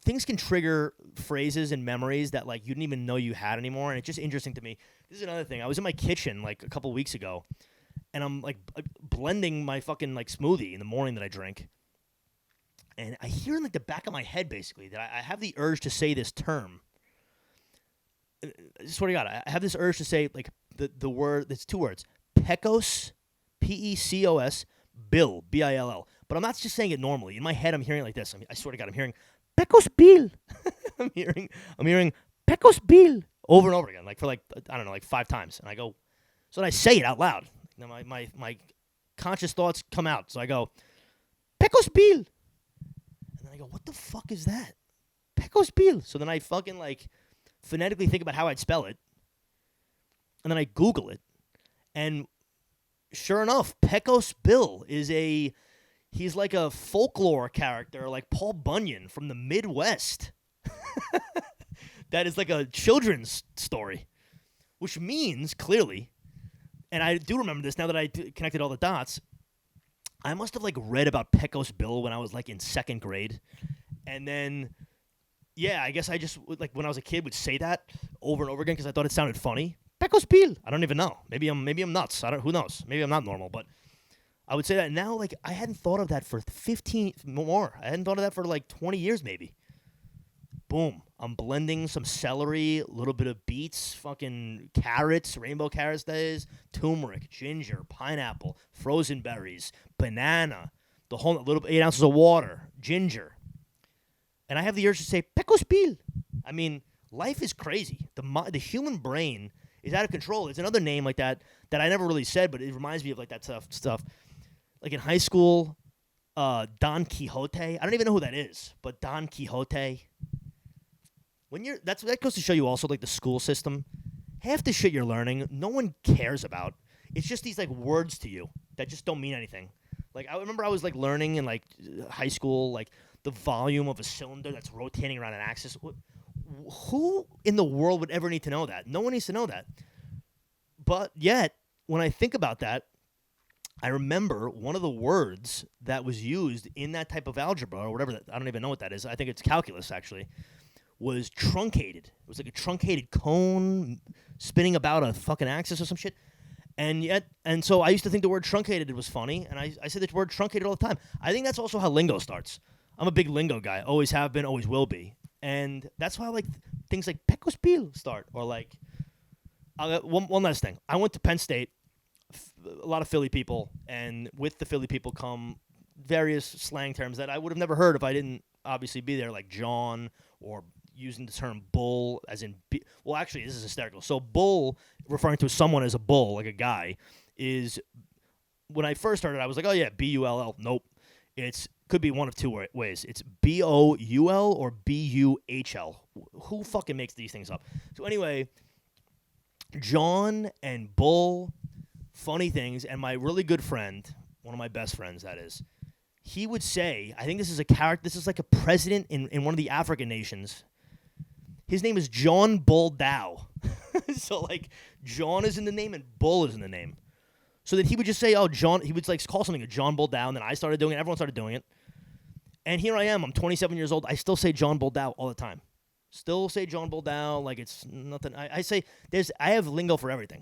things can trigger phrases and memories that like you didn't even know you had anymore, and it's just interesting to me. This is another thing. I was in my kitchen like a couple weeks ago, and I'm like blending my fucking like smoothie in the morning that I drink, and I hear in like the back of my head basically that I have the urge to say this term. I swear to God, I have this urge to say like the word. It's 2 words: Pecos, Pecos, Bill, Bill. But I'm not just saying it normally. In my head, I'm hearing it like this. I swear to God, I'm hearing Pecos Bill. I'm hearing Pecos Bill over and over again, like for like I don't know, like 5 times. And I go, so then I say it out loud. Now my conscious thoughts come out. So I go, Pecos Bill. And then I go, what the fuck is that? Pecos Bill. So then I fucking like phonetically think about how I'd spell it. And then I Google it. And sure enough, Pecos Bill is he's like a folklore character, like Paul Bunyan from the Midwest. That is like a children's story, which means, clearly, and I do remember this now that I connected all the dots, I must have like read about Pecos Bill when I was like in 2nd grade. And then, yeah, I guess I just, like when I was a kid, would say that over and over again because I thought it sounded funny. Pecos Bill. I don't even know. Maybe I'm nuts. Who knows? Maybe I'm not normal, but I would say that now. Like I hadn't thought of that for 15 more. I hadn't thought of that for like 20 years, maybe. Boom. I'm blending some celery, a little bit of beets, fucking carrots, rainbow carrots, that is, turmeric, ginger, pineapple, frozen berries, banana, the whole little 8 ounces of water, ginger, and I have the urge to say Pecos Bill. I mean, life is crazy. The human brain is out of control. It's another name like that I never really said, but it reminds me of like that stuff. Like in high school, Don Quixote. I don't even know who that is, but Don Quixote. That goes to show you also like the school system. Half the shit you're learning, no one cares about. It's just these like words to you that just don't mean anything. Like I remember I was like learning in like high school like the volume of a cylinder that's rotating around an axis. Who in the world would ever need to know that? No one needs to know that. But yet, when I think about that, I remember one of the words that was used in that type of algebra or whatever. I don't even know what that is. I think it's calculus, actually, was truncated. It was like a truncated cone spinning about a fucking axis or some shit. And so I used to think the word truncated was funny, and I say the word truncated all the time. I think that's also how lingo starts. I'm a big lingo guy. Always have been, always will be. And that's why like things like Pecos Bill start. Or like, one last thing. I went to Penn State. A lot of Philly people, and with the Philly people come various slang terms that I would have never heard if I didn't obviously be there, like John, or using the term bull as in well, actually this is hysterical. So bull, referring to someone as a bull, like a guy, is when I first started I was like, oh yeah, B-U-L-L. Nope. It's could be one of 2 ways. It's B-O-U-L or B-U-H-L. Who fucking makes these things up? So anyway, John and bull, funny things, and my really good friend, one of my best friends, that is, he would say, I think this is a character, this is like a president in one of the African nations. His name is John Bull Dow. So, like, John is in the name and Bull is in the name. So that he would just say, oh, John, he would, like, call something a John Bull Dow, and then I started doing it, everyone started doing it. And here I am, I'm 27 years old, I still say John Bull Dow all the time. Still say John Bull Dow, like it's nothing. I say I have lingo for everything.